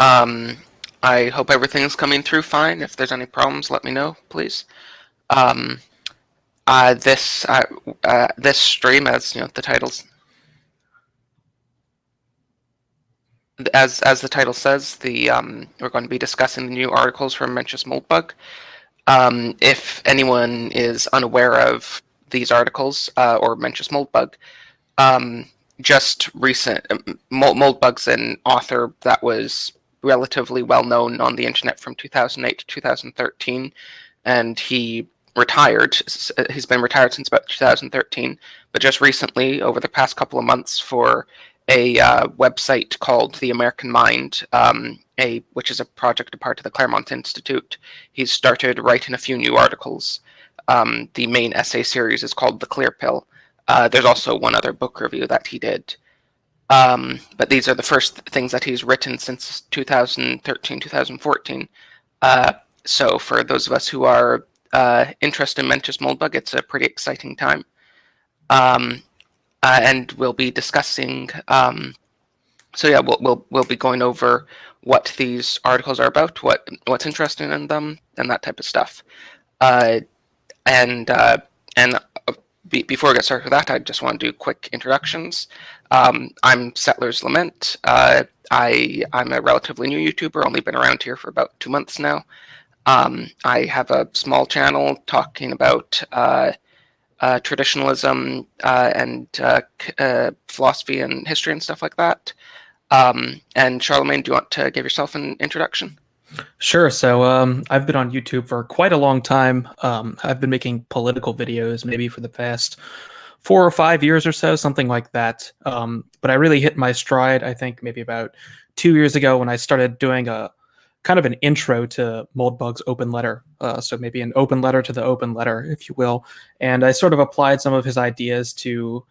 Um, I hope everything's coming through fine. If there's any problems, let me know, please. Um, this stream, as you know, the titles as the title says, we're going to be discussing the new articles from Mencius Moldbug. If anyone is unaware of these articles or Mencius Moldbug, um, just recent Moldbug's an author that was relatively well known on the internet from 2008 to 2013, and he retired. He's been retired since about 2013, but just recently, over the past couple of months, for a website called The American Mind, which is a project a part of the Claremont Institute. He's started writing a few new articles. The main essay series is called The Clear Pill. There's also one other book review that he did. But these are the first things that he's written since 2013, 2014. So for those of us who are interested in Mencius Moldbug, it's a pretty exciting time. And we'll be discussing. So yeah, we'll be going over what these articles are about, what's interesting in them, and that type of stuff. Before we get started with that, I just want to do quick introductions. I'm Settler's Lament. I'm a relatively new YouTuber, only been around here for about 2 months now. I have a small channel talking about traditionalism and philosophy and history and stuff like that. And Charlemagne, do you want to give yourself an introduction? Sure. So I've been on YouTube for quite a long time. I've been making political videos maybe for the past 4 or 5 years or so, something like that. But I really hit my stride, I think, maybe about 2 years ago when I started doing a kind of an intro to Moldbug's open letter. So maybe an open letter to the open letter, if you will. And I sort of applied some of his ideas to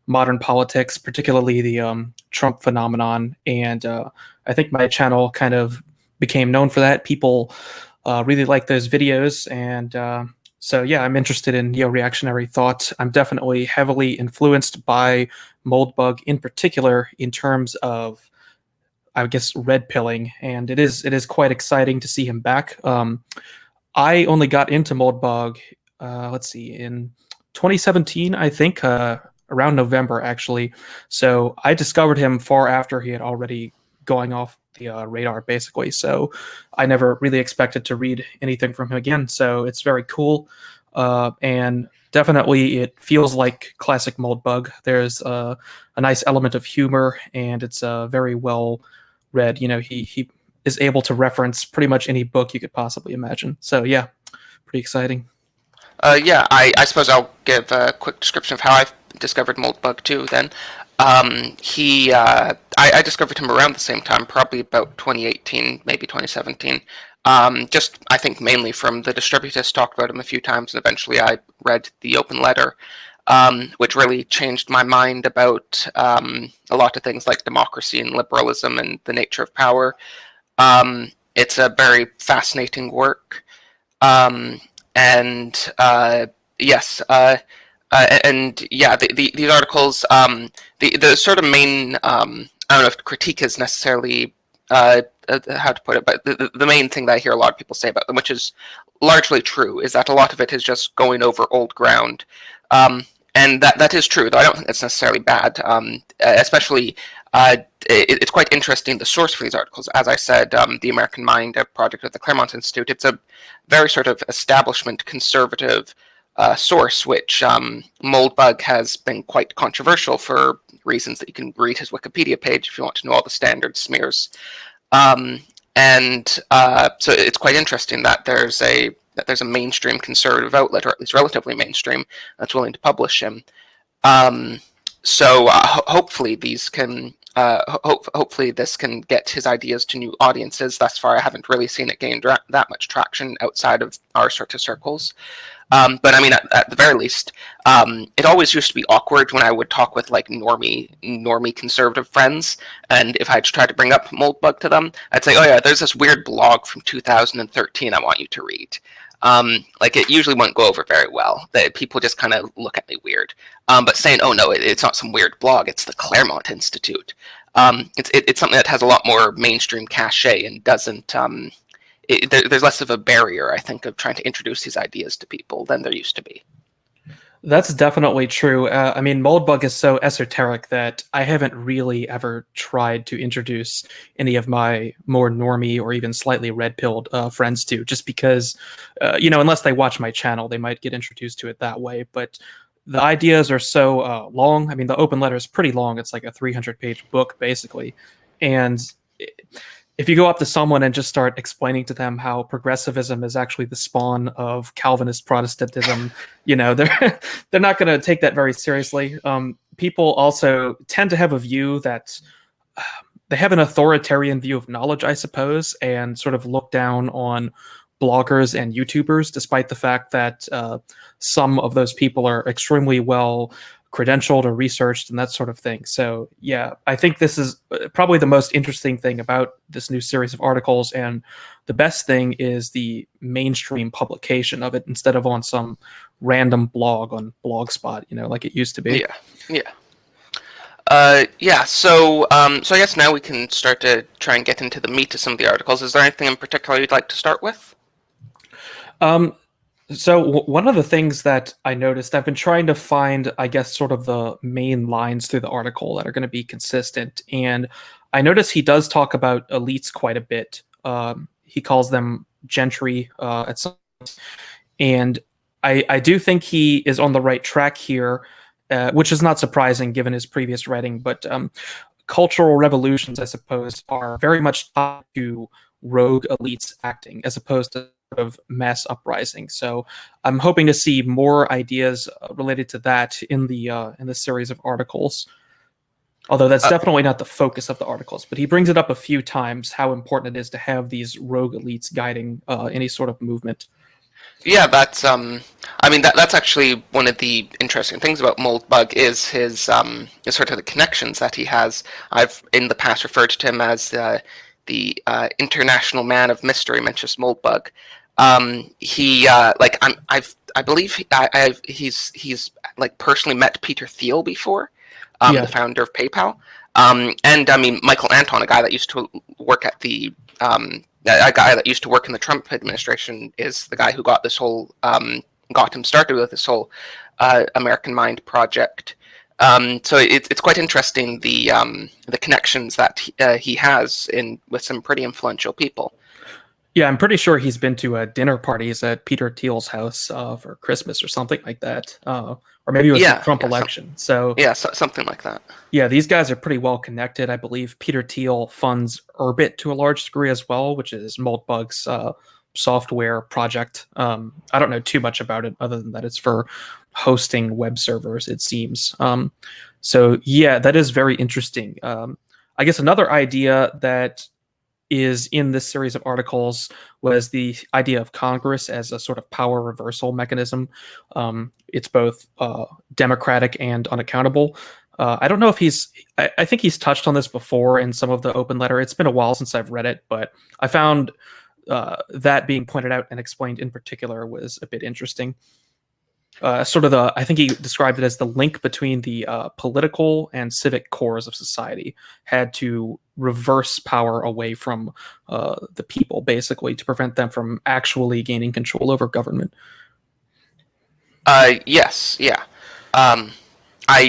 modern politics, particularly the Trump phenomenon. And I think my channel kind of became known for that. People really like those videos, and so yeah, I'm interested in reactionary thought. I'm definitely heavily influenced by Moldbug in particular in terms of, I guess, red pilling, and it is quite exciting to see him back. I only got into Moldbug, let's see, in 2017, I think, around November actually. So I discovered him far after he had already going off the radar, basically. So I never really expected to read anything from him again. So it's very cool, and definitely it feels like classic Moldbug. There's a nice element of humor, and it's very well read. He is able to reference pretty much any book you could possibly imagine. So yeah, pretty exciting. Yeah, I suppose I'll give a quick description of how I discovered Moldbug too. Then, I discovered him around the same time, probably about 2018, maybe 2017. Just I think mainly from the distributist, talked about him a few times, and eventually I read the open letter, which really changed my mind about a lot of things like democracy and liberalism and the nature of power. It's a very fascinating work. And yes, and yeah, these articles, the sort of main, I don't know if critique is necessarily how to put it, but the main thing that I hear a lot of people say about them, which is largely true, is that a lot of it is just going over old ground. And that is true, though I don't think that's necessarily bad, especially it's quite interesting, the source for these articles. As I said, The American Mind, a project of the Claremont Institute, it's a very sort of establishment conservative source, which Moldbug has been quite controversial for reasons that you can read his Wikipedia page if you want to know all the standard smears. So it's quite interesting that there's a mainstream conservative outlet, or at least relatively mainstream, that's willing to publish him. Hopefully these can hopefully this can get his ideas to new audiences. Thus far, I haven't really seen it gain that much traction outside of our sort of circles. But I mean, at the very least, it always used to be awkward when I would talk with like normie conservative friends, and if I tried to bring up Moldbug to them, I'd say, "Oh yeah, there's this weird blog from 2013 I want you to read." Like it usually won't go over very well. People just kind of look at me weird. But saying, "Oh no, it's not some weird blog; it's the Claremont Institute." It's something that has a lot more mainstream cachet and doesn't. There's less of a barrier, I think, of trying to introduce these ideas to people than there used to be. That's definitely true. I mean, Moldbug is so esoteric that I haven't really ever tried to introduce any of my more normie or even slightly red-pilled friends to, just because, unless they watch my channel, they might get introduced to it that way. But the ideas are so long. I mean, the open letter is pretty long. It's like a 300-page book, basically. And if you go up to someone and just start explaining to them how progressivism is actually the spawn of Calvinist Protestantism, they're not going to take that very seriously. People also tend to have a view that they have an authoritarian view of knowledge, I suppose, and sort of look down on bloggers and YouTubers, despite the fact that some of those people are extremely well credentialed or researched and that sort of thing. So yeah, I think this is probably the most interesting thing about this new series of articles, and the best thing is the mainstream publication of it instead of on some random blog on Blogspot, like it used to be. So I guess now we can start to try and get into the meat of some of the articles. Is there anything in particular you'd like to start with? So one of the things that I noticed, I've been trying to find, I guess, sort of the main lines through the article that are going to be consistent. And I notice he does talk about elites quite a bit. He calls them gentry at some point. And I do think he is on the right track here, which is not surprising given his previous writing. But cultural revolutions, I suppose, are very much tied to rogue elites acting as opposed to of mass uprising. So I'm hoping to see more ideas related to that in the series of articles. Although that's definitely not the focus of the articles, but he brings it up a few times how important it is to have these rogue elites guiding any sort of movement. Yeah, that's that's actually one of the interesting things about Moldbug is his sort of the connections that he has. I've in the past referred to him as the international man of mystery, Mencius Moldbug. I believe he's like personally met Peter Thiel before, the founder of PayPal, and I mean Michael Anton, a guy that used to work at a guy that used to work in the Trump administration, is the guy who got this whole got him started with this whole American Mind project. So it's quite interesting the connections that he has with some pretty influential people. Yeah, I'm pretty sure he's been to dinner parties at Peter Thiel's house for Christmas or something like that. Or maybe it was the Trump election. Something like that. Yeah, these guys are pretty well connected. I believe Peter Thiel funds Urbit to a large degree as well, which is Moldbug's software project. I don't know too much about it other than that it's for hosting web servers, it seems. So yeah, that is very interesting. I guess another idea that is in this series of articles was the idea of Congress as a sort of power reversal mechanism. It's both democratic and unaccountable. I don't know if I think he's touched on this before in some of the open letter. It's been a while since I've read it, but I found that being pointed out and explained in particular was a bit interesting. I think he described it as the link between the political and civic cores of society had to reverse power away from the people, basically, to prevent them from actually gaining control over government. Yes, yeah. I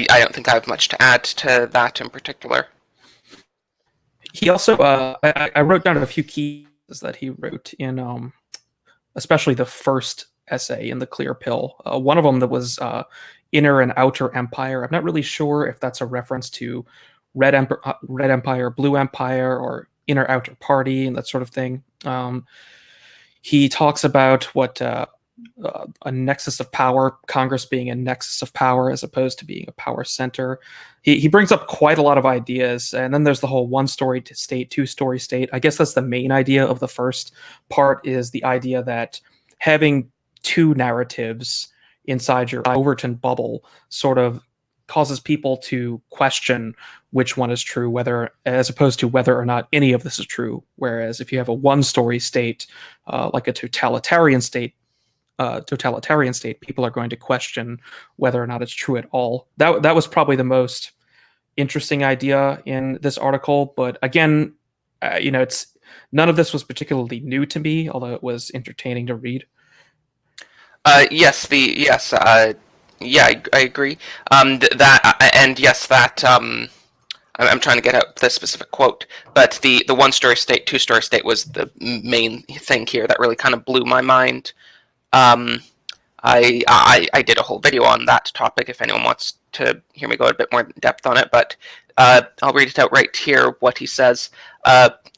don't think I have much to add to that in particular. He also, I wrote down a few keys that he wrote in, especially the first essay in the Clear Pill. One of them that was Inner and Outer Empire. I'm not really sure if that's a reference to Red Empire, Blue Empire, or Inner Outer Party and that sort of thing. He talks about what a nexus of power, Congress being a nexus of power as opposed to being a power center. He brings up quite a lot of ideas, and then there's the whole one-story state, two-story state. I guess that's the main idea of the first part, is the idea that having two narratives inside your Overton bubble sort of causes people to question which one is true, as opposed to whether or not any of this is true. Whereas if you have a one-story state, like a totalitarian state, people are going to question whether or not it's true at all. That was probably the most interesting idea in this article. But again, it's none of this was particularly new to me, although it was entertaining to read. Yeah, I agree. And yes, that I'm trying to get out the specific quote, but the one story state, two story state was the main thing here that really kind of blew my mind. Um, I did a whole video on that topic if anyone wants to hear me go a bit more in depth on it, but I'll read it out right here, what he says.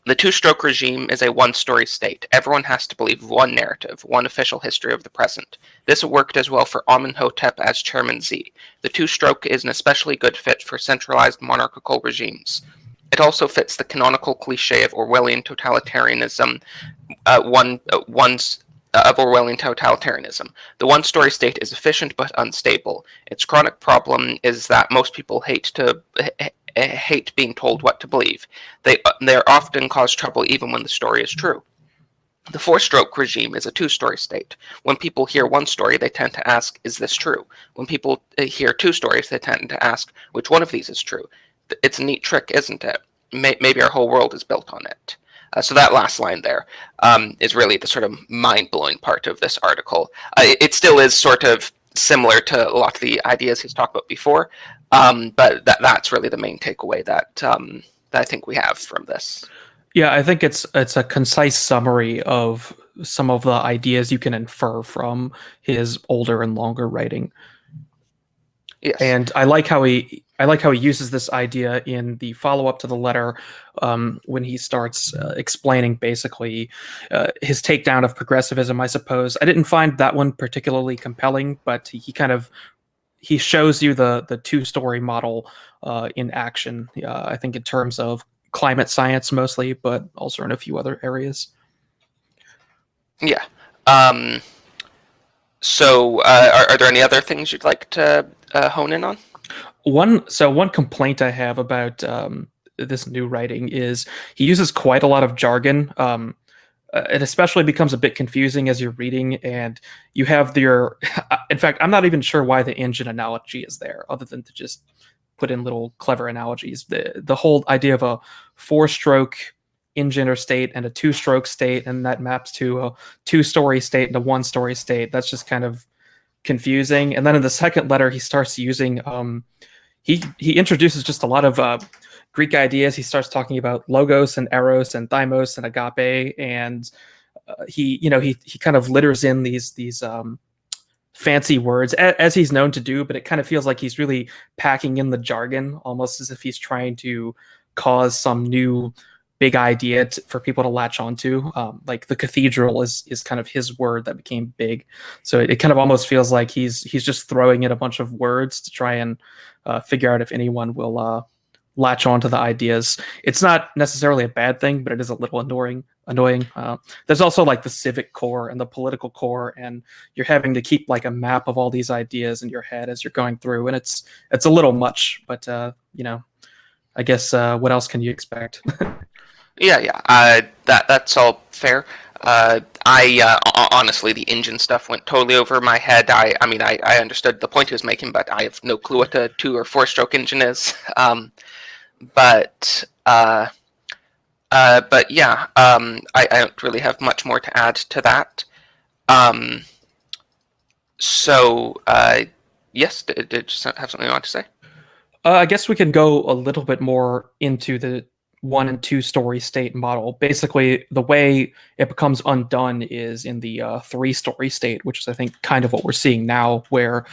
The two-stroke regime is a one-story state. Everyone has to believe one narrative, one official history of the present. This worked as well for Amenhotep as Chairman Z. The two-stroke is an especially good fit for centralized monarchical regimes. It also fits the canonical cliché of Orwellian totalitarianism, Orwellian totalitarianism. The one-story state is efficient but unstable. Its chronic problem is that most people hate being told what to believe. They often cause trouble even when the story is true. The four-stroke regime is a two-story state. When people hear one story, they tend to ask, is this true? When people hear two stories, they tend to ask, which one of these is true? It's a neat trick, isn't it? Maybe our whole world is built on it. So that last line there is really the sort of mind-blowing part of this article. It still is sort of similar to a lot of the ideas he's talked about before, but that's really the main takeaway that I think we have from this. Yeah, I think it's a concise summary of some of the ideas you can infer from his older and longer writing. Yes. And I like how he uses this idea in the follow-up to the letter when he starts explaining basically his takedown of progressivism, I suppose. I didn't find that one particularly compelling, but he shows you the two-story model in action, I think in terms of climate science mostly, but also in a few other areas. Yeah. So are there any other things you'd like to hone in on? One complaint I have about this new writing is he uses quite a lot of jargon. It especially becomes a bit confusing as you're reading, and you have your. In fact, I'm not even sure why the engine analogy is there, other than to just put in little clever analogies. The whole idea of a four-stroke engine or state and a two-stroke state, and that maps to a two-story state and a one-story state. That's just kind of confusing. And then in the second letter, he starts using he introduces just a lot of Greek ideas. He starts talking about logos and eros and thymos and agape, and he kind of litters in these fancy words as he's known to do, but it kind of feels like he's really packing in the jargon, almost as if he's trying to cause some new big idea for people to latch onto. Like the cathedral is kind of his word that became big, so it kind of almost feels like he's just throwing in a bunch of words to try and figure out if anyone will latch onto the ideas. It's not necessarily a bad thing, but it is a little annoying. There's also like the civic core and the political core, and you're having to keep like a map of all these ideas in your head as you're going through, and it's a little much. But I guess what else can you expect? Yeah. That's all fair. Honestly, the engine stuff went totally over my head. I mean, I understood the point he was making, but I have no clue what a two or four stroke engine is. But yeah, I don't really have much more to add to that. So yes, did you have something you want to say? I guess we can go a little bit more into the one and two story state model. Basically, the way it becomes undone is in the three-story state, which is, I think, kind of what we're seeing now, where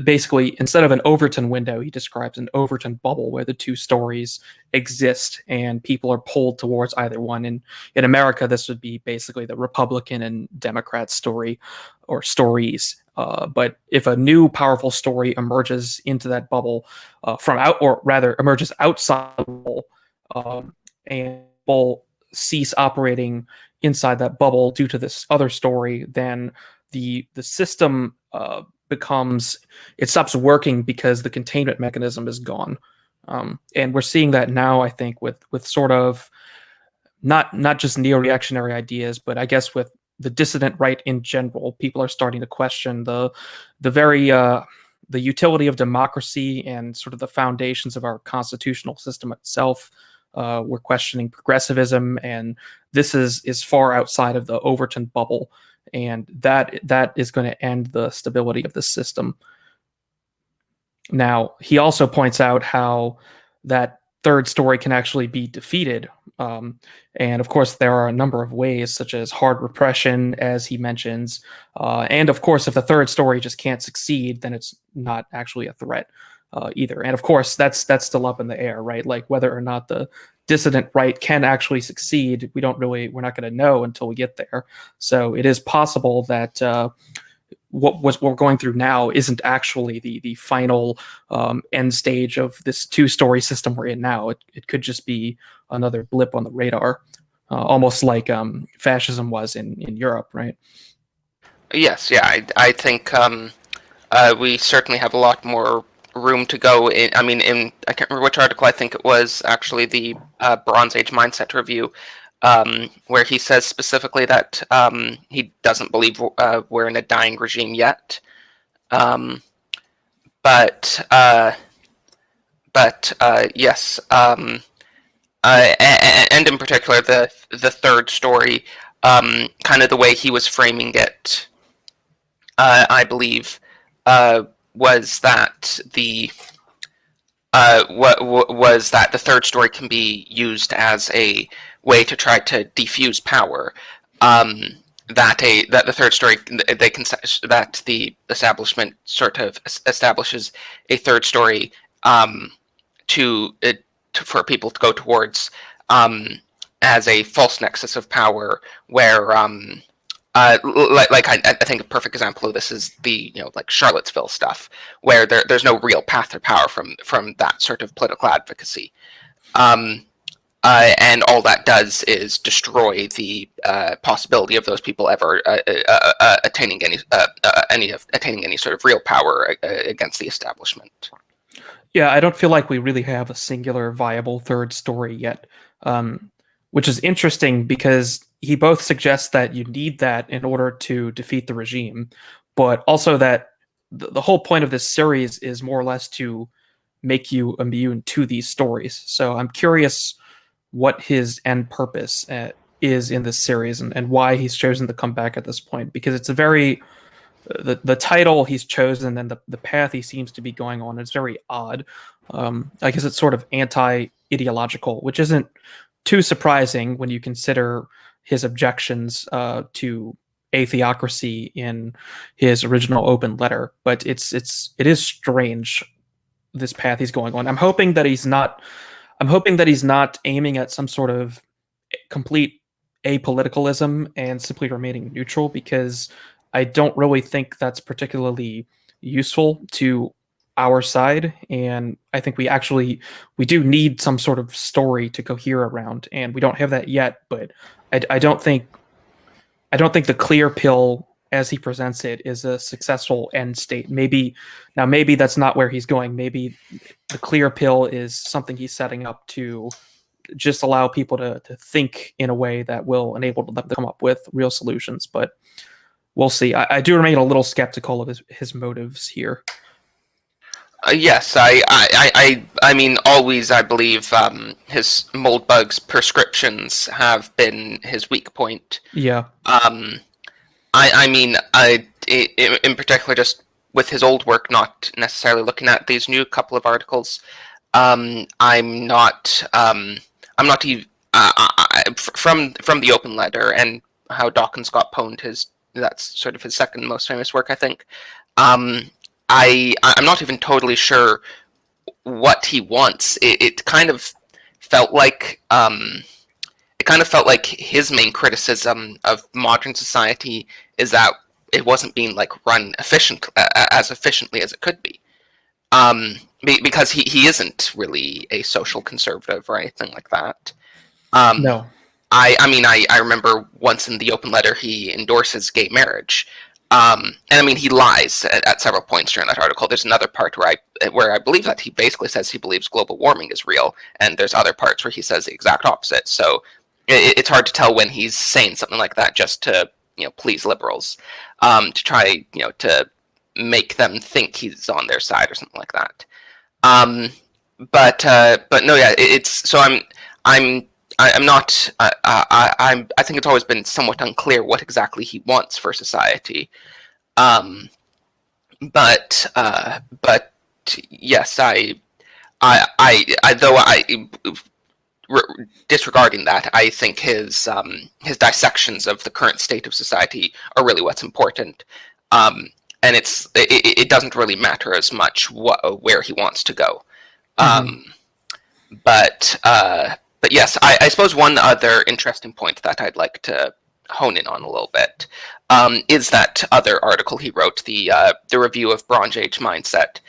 basically, instead of an Overton window, he describes an Overton bubble where the two stories exist and people are pulled towards either one. And in America, this would be basically the Republican and Democrat story or stories. But if a new powerful story emerges into that bubble emerges outside the bubble, and people cease operating inside that bubble due to this other story, then the system stops working because the containment mechanism is gone. And we're seeing that now, I think, with sort of not just neo-reactionary ideas, but I guess with the dissident right in general. People are starting to question the very the utility of democracy and sort of the foundations of our constitutional system itself. We're questioning progressivism, and this is far outside of the Overton bubble, and that is going to end the stability of the system. Now, he also points out how that third story can actually be defeated. And of course, there are a number of ways, such as hard repression, as he mentions. And of course, if the third story just can't succeed, then it's not actually a threat either. And of course, that's still up in the air, right? Like whether or not the dissident right can actually succeed, we're not going to know until we get there. So it is possible that what we're going through now isn't actually the final end stage of this two-story system we're in now. It could just be another blip on the radar, almost like fascism was in Europe, right? Yes, yeah, I think we certainly have a lot more room to go. I can't remember which article. I think it was actually the Bronze Age Mindset Review, where he says specifically that he doesn't believe we're in a dying regime yet, but yes, and in particular the third story, kind of the way he was framing it, I believe, was that the the third story can be used as a way to try to defuse power. That the third story that the establishment sort of establishes a third story for people to go towards as a false nexus of power, where I think a perfect example of this is the like Charlottesville stuff, where there's no real path to power from that sort of political advocacy. And all that does is destroy the possibility of those people ever attaining any sort of real power against the establishment. Yeah, I don't feel like we really have a singular viable third story yet, which is interesting because he both suggests that you need that in order to defeat the regime, but also that the whole point of this series is more or less to make you immune to these stories. So I'm curious what his end purpose is in this series, and why he's chosen to come back at this point, because it's a very the title he's chosen and the path he seems to be going on is very odd. I guess it's sort of anti-ideological, which isn't too surprising when you consider his objections to a theocracy in his original open letter. But it is strange, this path he's going on. I'm hoping that he's not aiming at some sort of complete apoliticalism and simply remaining neutral, because I don't really think that's particularly useful to our side. And I think we do need some sort of story to cohere around, and we don't have that yet. But I don't think the clear pill as he presents it is a successful end state. Maybe that's not where he's going. Maybe the clear pill is something he's setting up to just allow people to think in a way that will enable them to come up with real solutions. But we'll see. I do remain a little skeptical of his motives here. Yes, I mean, always I believe his Moldbug's prescriptions have been his weak point. Yeah. I mean, in particular, just with his old work, not necessarily looking at these new couple of articles. I'm not even from the open letter and how Dawkins got pwned. That's sort of his second most famous work, I think. I'm not even totally sure what he wants. It kind of felt like his main criticism of modern society is that it wasn't being run as efficiently as it could be. Because he isn't really a social conservative or anything like that. No. I remember once in the open letter he endorses gay marriage. And I mean, he lies at several points during that article. There's another part where I believe that he basically says he believes global warming is real, and there's other parts where he says the exact opposite. So it's hard to tell when he's saying something like that just to please liberals, to try to make them think he's on their side or something like that. But no, yeah, it's so I'm not. I think it's always been somewhat unclear what exactly he wants for society. Um, but yes, though disregarding that, I think his dissections of the current state of society are really what's important. And it doesn't really matter as much where he wants to go. But yes, I suppose one other interesting point that I'd like to hone in on a little bit is that other article he wrote, the review of Bronze Age mindset.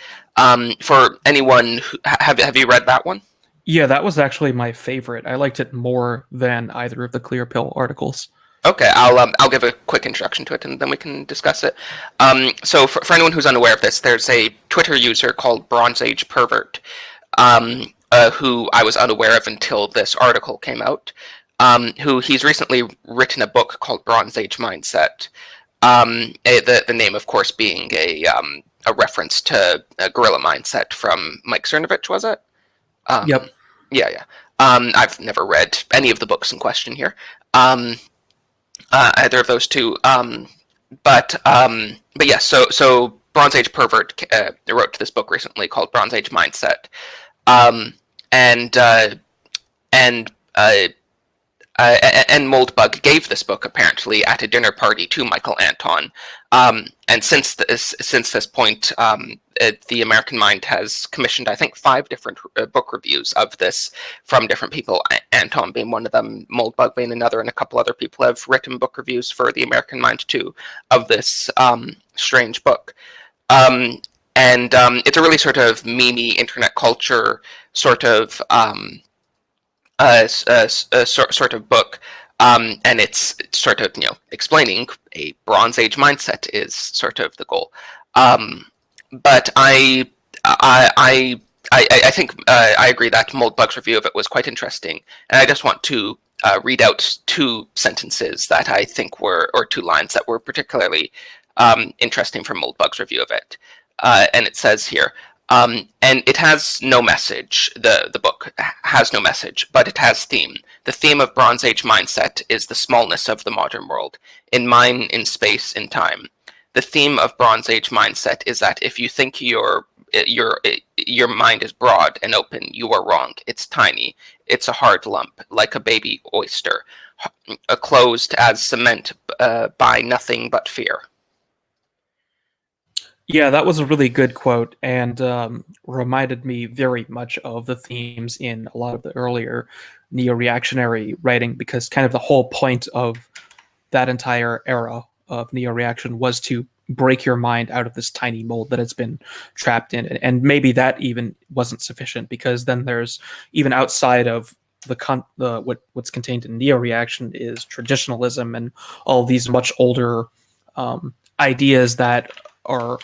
For anyone, have you read that one? Yeah, that was actually my favorite. I liked it more than either of the Clear Pill articles. Okay, I'll give a quick introduction to it, and then we can discuss it. So for anyone who's unaware of this, there's a Twitter user called Bronze Age Pervert, who I was unaware of until this article came out. Who he's recently written a book called Bronze Age Mindset. The name, of course, being a reference to a gorilla mindset from Mike Cernovich, was it? Yep. Yeah. I've never read any of the books in question here. Either of those two. But yes. So Bronze Age Pervert wrote this book recently called Bronze Age Mindset. And Moldbug gave this book apparently at a dinner party to Michael Anton, and since this point, the American Mind has commissioned, I think, 5 different book reviews of this from different people. Anton being one of them, Moldbug being another, and a couple other people have written book reviews for the American Mind too of this strange book. And it's a really sort of memey internet culture sort of sort of book, and it's sort of explaining a Bronze Age mindset is sort of the goal. But I think I agree that Moldbug's review of it was quite interesting, and I just want to read out 2 sentences that I think or 2 lines that were particularly interesting from Moldbug's review of it. And it says here, and it has no message, the book has no message, but it has theme. The theme of Bronze Age mindset is the smallness of the modern world, in space, in time. The theme of Bronze Age mindset is that if you think your mind is broad and open, you are wrong. It's tiny. It's a hard lump, like a baby oyster, closed as cement by nothing but fear. Yeah, that was a really good quote, and reminded me very much of the themes in a lot of the earlier neo-reactionary writing, because kind of the whole point of that entire era of neo-reaction was to break your mind out of this tiny mold that it's been trapped in. And maybe that even wasn't sufficient, because then there's, even outside of what's contained in neo-reaction, is traditionalism and all these much older ideas that are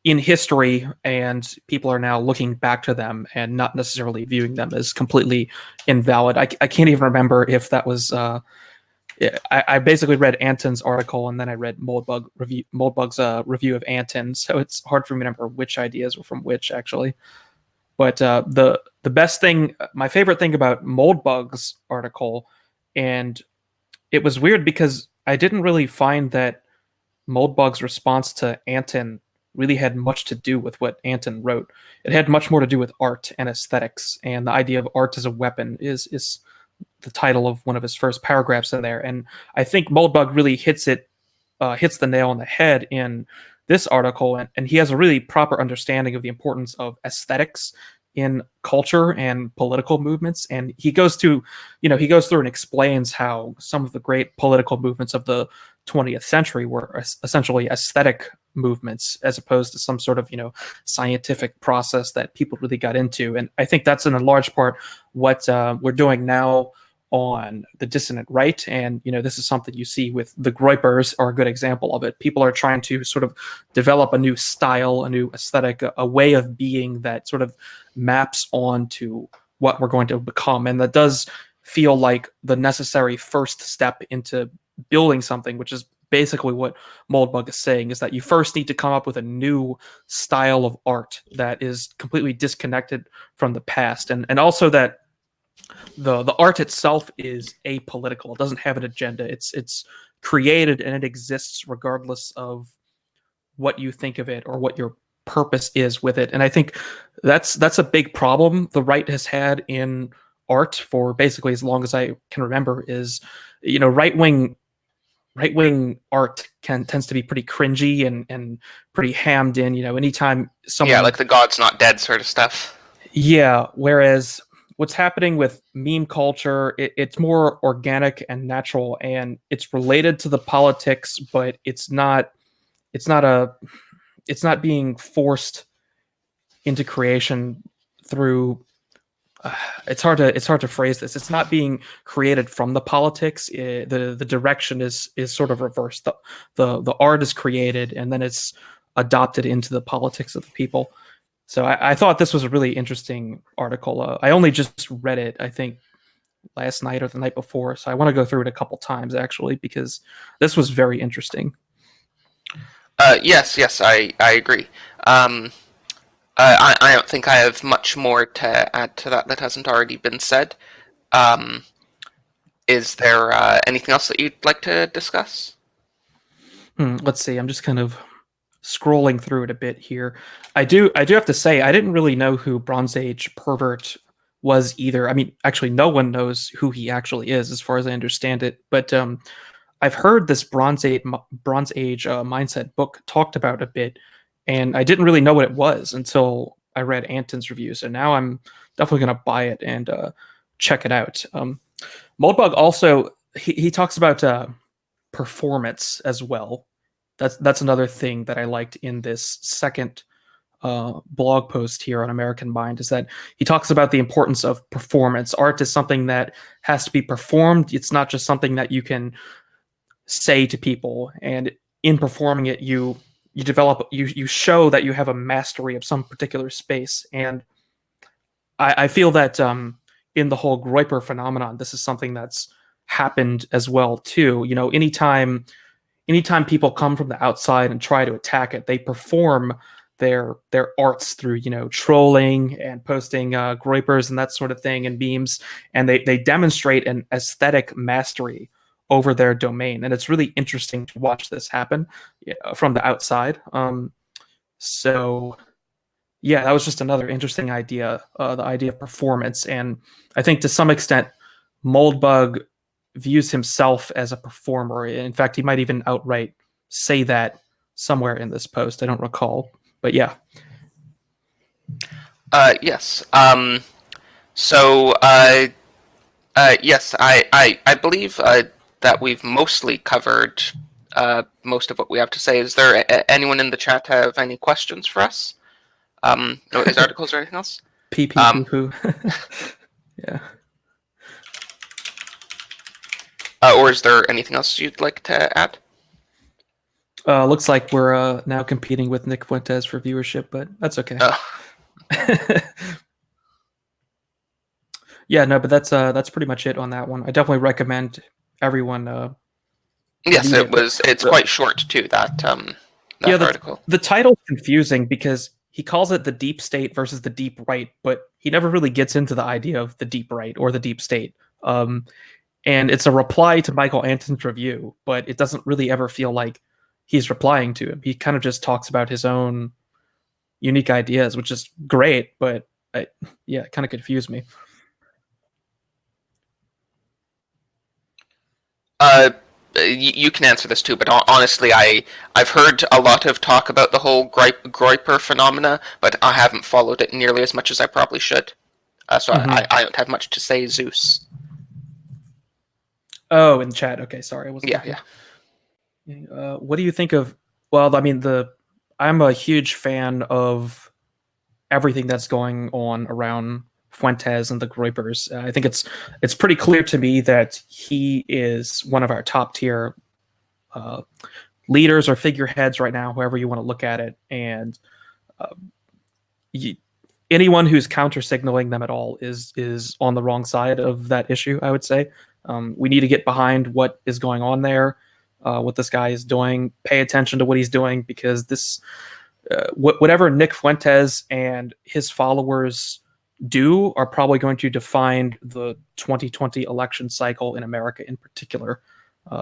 in history, and people are now looking back to them and not necessarily viewing them as completely invalid. I can't even remember if that was I basically read Anton's article, and then I read Moldbug's review of Anton, so it's hard for me to remember which ideas were from which, actually. But the best thing, my favorite thing about Moldbug's article, and it was weird because I didn't really find that Moldbug's response to Anton really had much to do with what Anton wrote. It had much more to do with art and aesthetics, and the idea of art as a weapon is the title of one of his first paragraphs in there. And I think Moldbug really hits the nail on the head in this article, and he has a really proper understanding of the importance of aesthetics in culture and political movements. And he goes through and explains how some of the great political movements of the 20th century were essentially aesthetic movements, as opposed to some sort of scientific process that people really got into. And I think that's in a large part what we're doing now on the dissonant right. And this is something you see with the Groypers are a good example of it. People are trying to sort of develop a new style, a new aesthetic, a way of being that sort of maps onto what we're going to become. And that does feel like the necessary first step into building something which is basically what Moldbug is saying is that you first need to come up with a new style of art that is completely disconnected from the past, and also that the art itself is apolitical. It doesn't have an agenda. It's created and it exists regardless of what you think of it or what your purpose is with it. And I think that's a big problem the right has had in art for basically as long as I can remember. Is right wing art tends to be pretty cringy and pretty hammed in. Anytime someone, Yeah, like the God's Not Dead sort of stuff. yeah. Whereas what's happening with meme culture, it's more organic and natural, and it's related to the politics, but it's not. It's not a. It's not being forced into creation through. It's hard to phrase this. It's not being created from the politics. The direction is sort of reversed. The art is created and then it's adopted into the politics of the people. So I thought this was a really interesting article. I only just read it, I think, last night or the night before. So I want to go through it a couple times actually because this was very interesting. Yes, I agree. I don't think I have much more to add to that hasn't already been said. Is there anything else that you'd like to discuss? Let's see. I'm just kind of scrolling through it a bit here. I do have to say I didn't really know who Bronze Age Pervert was either. I mean, actually, no one knows who he actually is, as far as I understand it. But I've heard this Bronze Age mindset book talked about a bit, and I didn't really know what it was until I read Anton's review. So now I'm definitely going to buy it and check it out. Moldbug also he talks about performance as well. That's another thing that I liked in this second blog post here on American Mind, is that he talks about the importance of performance. Art is something that has to be performed. It's not just something that you can say to people, and in performing it, you develop, you show that you have a mastery of some particular space. And I feel that in the whole Groyper phenomenon, this is something that's happened as well too. Anytime people come from the outside and try to attack it, they perform their arts through trolling and posting Groypers and that sort of thing and memes, and they demonstrate an aesthetic mastery over their domain. And it's really interesting to watch this happen from the outside. So yeah, that was just another interesting idea, the idea of performance. And I think to some extent, Moldbug views himself as a performer. In fact, he might even outright say that somewhere in this post. I don't recall, but yeah. Yes. So, yes, I believe that we've mostly covered most of what we have to say. Is there anyone in the chat have any questions for us? Is articles or anything else? Pee. Yeah. Or is there anything else you'd like to add? Looks like we're now competing with Nick Fuentes for viewership, but that's okay. Yeah, no, but that's pretty much it on that one. I definitely recommend everyone. Yes, it's quite short too. That article. The title's confusing because he calls it the deep state versus the deep right, but he never really gets into the idea of the deep right or the deep state. And it's a reply to Michael Anton's review, but it doesn't really ever feel like he's replying to him. He kind of just talks about his own unique ideas, which is great, but it kind of confused me. You can answer this too, but honestly, I've heard a lot of talk about the whole Groyper phenomena, but I haven't followed it nearly as much as I probably should. So I don't have much to say, Zeus. Oh, in the chat. Okay, sorry. I wasn't. Yeah. What do you think of? Well, I mean, I'm a huge fan of everything that's going on around Fuentes and the Groypers. I think it's pretty clear to me that he is one of our top tier leaders or figureheads right now, however you want to look at it. And anyone who's counter signaling them at all is on the wrong side of that issue, I would say. We need to get behind what is going on there. what this guy is doing. Pay attention to what he's doing, because this whatever Nick Fuentes and his followers do are probably going to define the 2020 election cycle in America in particular.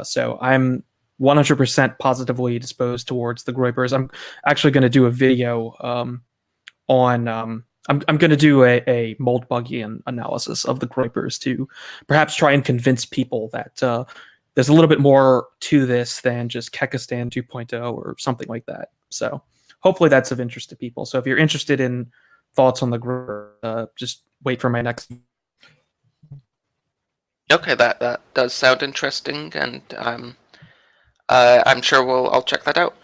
So I'm 100% positively disposed towards the Groypers. I'm actually going to do a video on. I'm going to do a Moldbugian analysis of the Groypers to perhaps try and convince people that there's a little bit more to this than just Kekistan 2.0 or something like that. So hopefully that's of interest to people. So if you're interested in thoughts on the Groyper, just wait for my next. Okay, that does sound interesting, and I'm sure I'll check that out.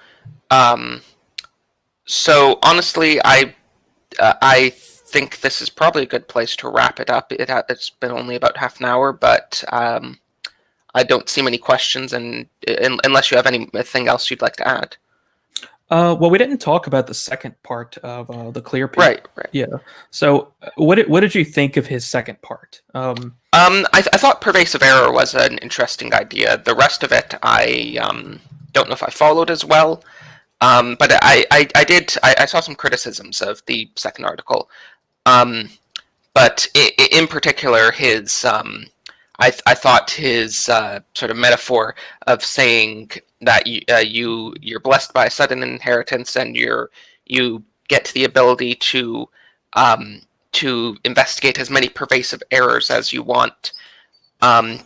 So honestly, I think this is probably a good place to wrap it up. It's been only about half an hour, but I don't see many questions, and unless you have anything else you'd like to add. Well, we didn't talk about the second part of the clear piece. Right. Yeah. So, what did you think of his second part? I thought pervasive error was an interesting idea. The rest of it, I don't know if I followed as well. But I saw some criticisms of the second article. But in particular, his I thought his sort of metaphor of saying that you're blessed by a sudden inheritance, and you get the ability to investigate as many pervasive errors as you want, and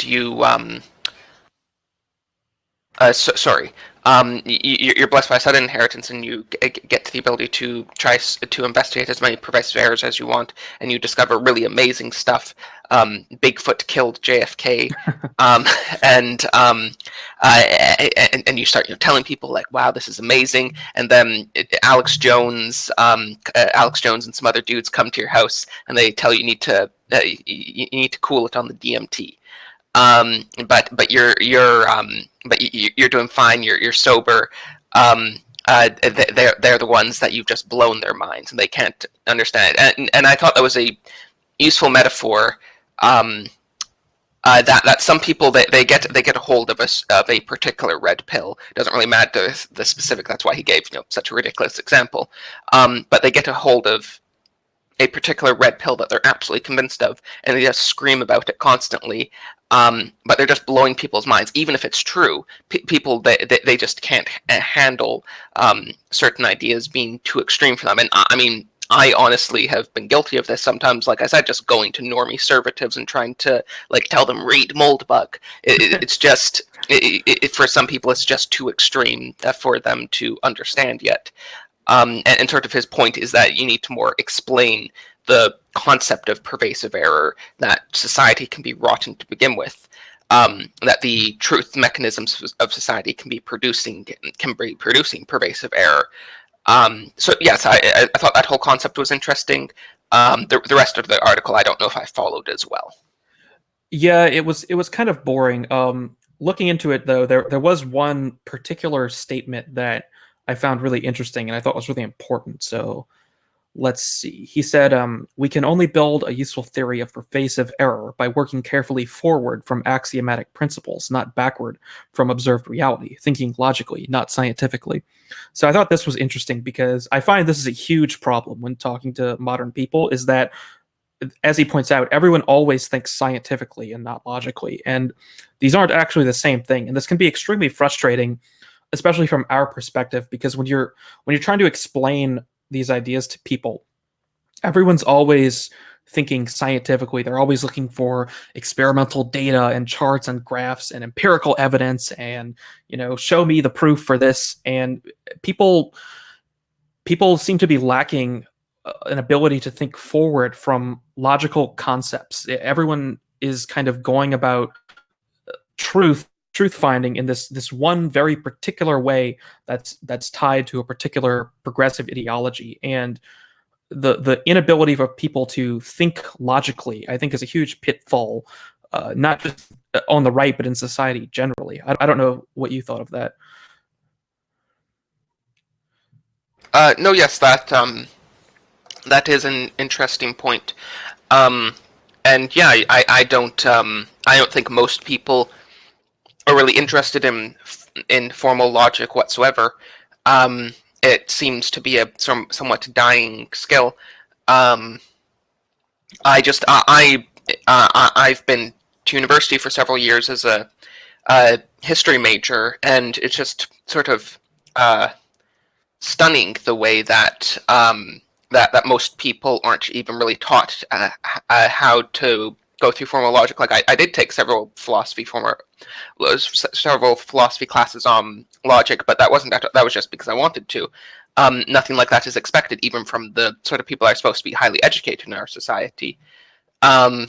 you sorry. You're blessed by a sudden inheritance, and you get the ability to try to investigate as many pervasive errors as you want, and you discover really amazing stuff. Bigfoot killed JFK, and you start telling people like, "Wow, this is amazing." And then Alex Jones and some other dudes come to your house, and they tell you you need to cool it on the DMT. But you're doing fine. You're sober. They're the ones that you've just blown their minds, and they can't understand it. And I thought that was a useful metaphor. That some people they get a hold of a particular red pill. It doesn't really matter the specific. That's why he gave such a ridiculous example. But they get a hold of a particular red pill that they're absolutely convinced of, and they just scream about it constantly. But they're just blowing people's minds, even if it's true. People they just can't handle certain ideas being too extreme for them. And I mean, I honestly have been guilty of this sometimes. Like I said, just going to normie conservatives and trying to tell them read Moldbug. It's just for some people it's just too extreme for them to understand yet. And sort of his point is that you need to more explain the concept of pervasive error, that society can be rotten to begin with, that the truth mechanisms of society can be producing pervasive error. So yes, I thought that whole concept was interesting. The rest of the article, I don't know if I followed as well. Yeah, it was kind of boring. Looking into it though, there was one particular statement that I found really interesting and I thought was really important. So let's see. He said, we can only build a useful theory of pervasive error by working carefully forward from axiomatic principles, not backward from observed reality, thinking logically, not scientifically. So I thought this was interesting because I find this is a huge problem when talking to modern people, is that, as he points out, everyone always thinks scientifically and not logically. And these aren't actually the same thing. And this can be extremely frustrating, especially from our perspective, because when you're trying to explain these ideas to people, everyone's always thinking scientifically. They're always looking for experimental data and charts and graphs and empirical evidence and, show me the proof for this. And people seem to be lacking an ability to think forward from logical concepts. Everyone is kind of going about truth finding in this one very particular way that's tied to a particular progressive ideology. And the inability for people to think logically, I think, is a huge pitfall, not just on the right, but in society generally. I don't know what you thought of that. No, yes, that is an interesting point. And yeah, I don't think most people are really interested in formal logic whatsoever. Um, it seems to be a somewhat dying skill. Um, I've been to university for several years as a history major, and it's just sort of uh, stunning the way that that most people aren't even really taught how to go through formal logic. Like I did take several philosophy classes on logic, but that was just because I wanted to. Nothing like that is expected, even from the sort of people that are supposed to be highly educated in our society. Um,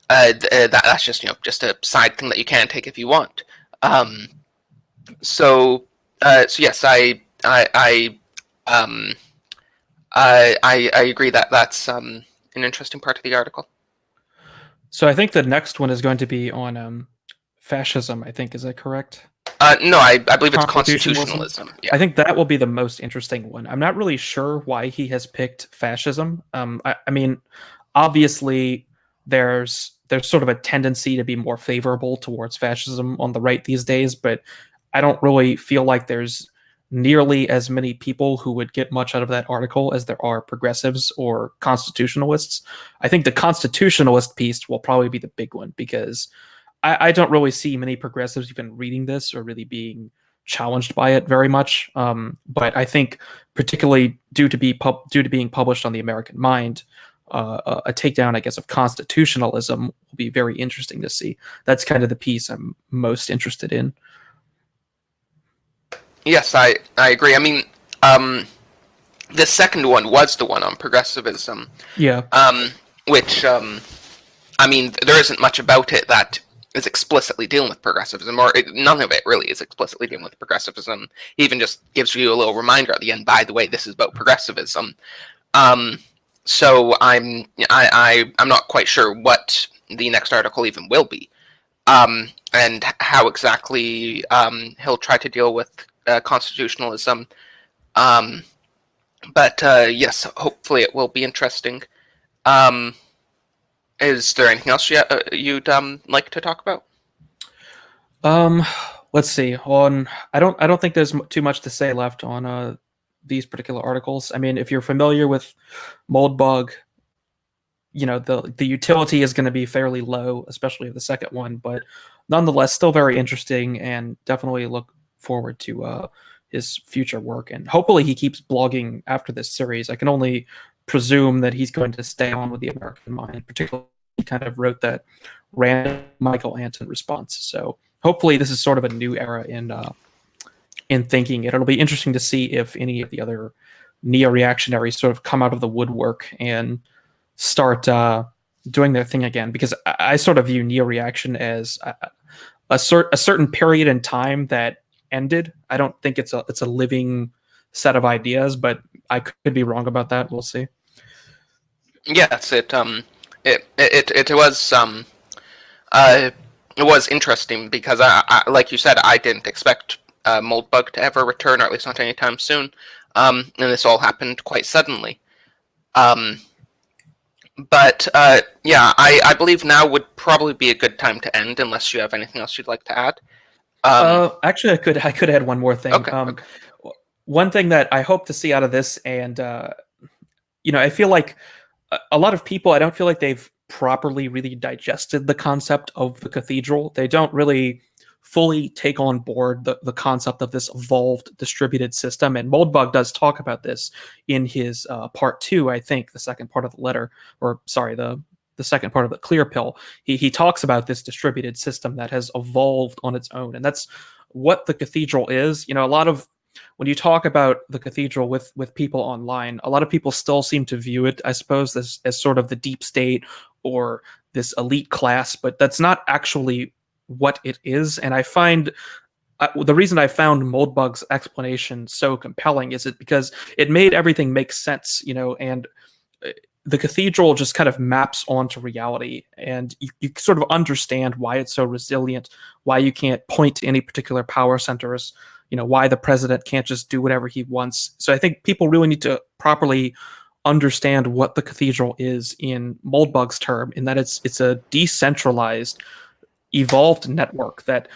that's just just a side thing that you can take if you want. Um, so yes, um, I agree that that's an interesting part of the article. So I think the next one is going to be on fascism. I think, is that correct? No, I believe it's Constitutionalism. constitutionalism. I Yeah. think that will be the most interesting one. I'm not really sure why he has picked fascism. I mean, obviously, there's sort of a tendency to be more favorable towards fascism on the right these days, but I don't really feel like there's nearly as many people who would get much out of that article as there are progressives or constitutionalists. I think the constitutionalist piece will probably be the big one because I don't really see many progressives even reading this or really being challenged by it very much. But I think, particularly due to being published on the American Mind, a takedown, I guess, of constitutionalism will be very interesting to see. That's kind of the piece I'm most interested in. Yes, I agree. I mean, um, the second one was the one on progressivism, Yeah. which I mean, there isn't much about it that is explicitly dealing with progressivism, or none of it really is explicitly dealing with progressivism. He even just gives you a little reminder at the end. By the way, this is about progressivism. Um, so I'm not quite sure what the next article even will be, and how exactly he'll try to deal with constitutionalism. Um, but yes, hopefully it will be interesting. Um, is there anything else you'd like to talk about? Um, let's see. I don't think there's too much to say left on these particular articles. I mean, if you're familiar with Moldbug, the utility is going to be fairly low, especially the second one, but nonetheless, still very interesting, and definitely look forward to his future work. And hopefully, he keeps blogging after this series. I can only presume that he's going to stay on with the American Mind. Particularly, he kind of wrote that random Michael Anton response. So hopefully, this is sort of a new era in thinking. It'll be interesting to see if any of the other neo-reactionaries sort of come out of the woodwork and start doing their thing again, because I sort of view neo-reaction as a certain period in time that ended. I don't think it's a living set of ideas, but I could be wrong about that. We'll see. Yes, it was interesting because like you said, I didn't expect Moldbug to ever return, or at least not anytime soon. And this all happened quite suddenly. Um, but yeah, I believe now would probably be a good time to end, unless you have anything else you'd like to add. Actually, I could add one more thing. Okay, okay. One thing that I hope to see out of this, and I feel like a lot of people, I don't feel like they've properly really digested the concept of the cathedral. They don't really fully take on board the concept of this evolved distributed system. And Moldbug does talk about this in his part two, I think, the second part of the letter, or sorry, the second part of the clear pill. He talks about this distributed system that has evolved on its own. And that's what the cathedral is. A lot of when you talk about the cathedral with people online, a lot of people still seem to view it, I suppose, as sort of the deep state or this elite class, but that's not actually what it is. And I find the reason I found Moldbug's explanation so compelling is it because it made everything make sense, and the cathedral just kind of maps onto reality, and you sort of understand why it's so resilient, why you can't point to any particular power centers, why the president can't just do whatever he wants. So I think people really need to properly understand what the cathedral is in Moldbug's term, in that it's a decentralized, evolved network that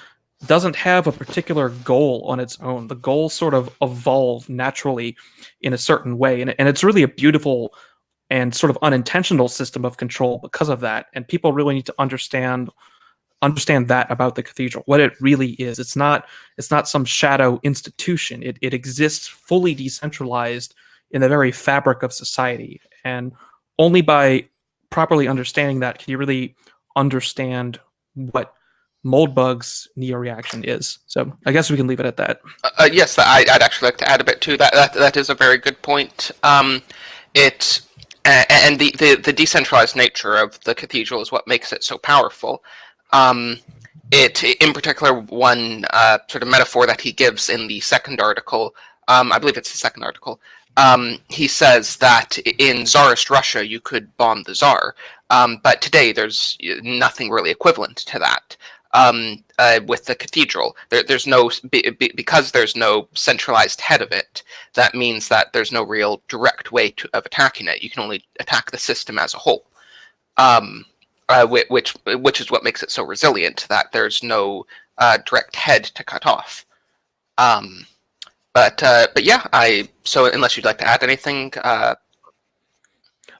doesn't have a particular goal on its own. The goals sort of evolve naturally in a certain way, and it's really a beautiful and sort of unintentional system of control because of that. And people really need to understand that about the cathedral, what it really is. It's not some shadow institution. It exists fully decentralized in the very fabric of society, and only by properly understanding that can you really understand what Moldbug's neo-reaction is. So I guess we can leave it at that. Yes, I'd actually like to add a bit to that. That is a very good point. It and the decentralized nature of the cathedral is what makes it so powerful. It, in particular, one sort of metaphor that he gives in the second article, I believe it's the second article, he says that in Tsarist Russia you could bomb the Tsar, but today there's nothing really equivalent to that. With the cathedral, there's no because there's no centralized head of it. That means that there's no real direct way of attacking it. You can only attack the system as a whole, which is what makes it so resilient. That there's no direct head to cut off. But yeah, so unless you'd like to add anything.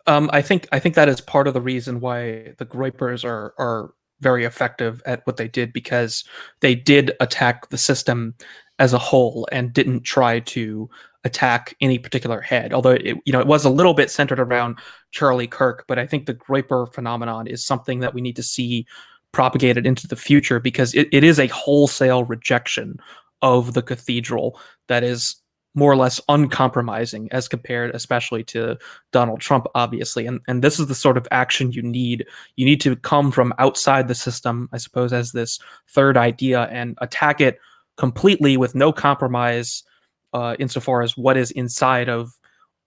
I think that is part of the reason why the Groypers are very effective at what they did, because they did attack the system as a whole and didn't try to attack any particular head. Although it was a little bit centered around Charlie Kirk, but I think the Groyper phenomenon is something that we need to see propagated into the future, because it is a wholesale rejection of the cathedral that is more or less uncompromising as compared especially to Donald Trump, obviously. And this is the sort of action you need. You need to come from outside the system, I suppose, as this third idea, and attack it completely with no compromise insofar as what is inside of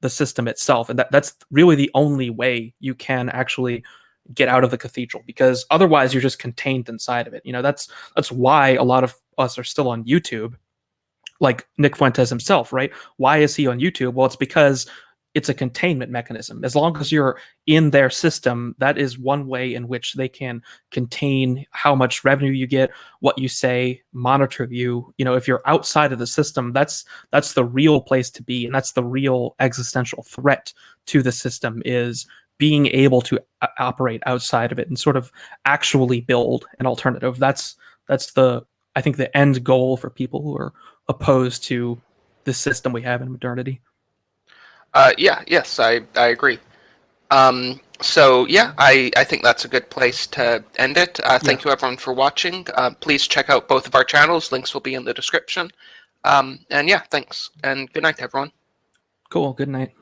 the system itself. And that's really the only way you can actually get out of the cathedral, because otherwise you're just contained inside of it. That's why a lot of us are still on YouTube, like Nick Fuentes himself, right? Why is he on YouTube? Well, it's because it's a containment mechanism. As long as you're in their system, that is one way in which they can contain how much revenue you get, what you say, monitor you. If you're outside of the system, that's the real place to be, and that's the real existential threat to the system, is being able to operate outside of it and sort of actually build an alternative. That's I think the end goal for people who are opposed to the system we have in modernity. Yes, I agree. So yeah, I think that's a good place to end it. Thank you everyone for watching. Please check out both of our channels. Links will be in the description. And yeah, thanks. And good night, everyone. Cool. Good night.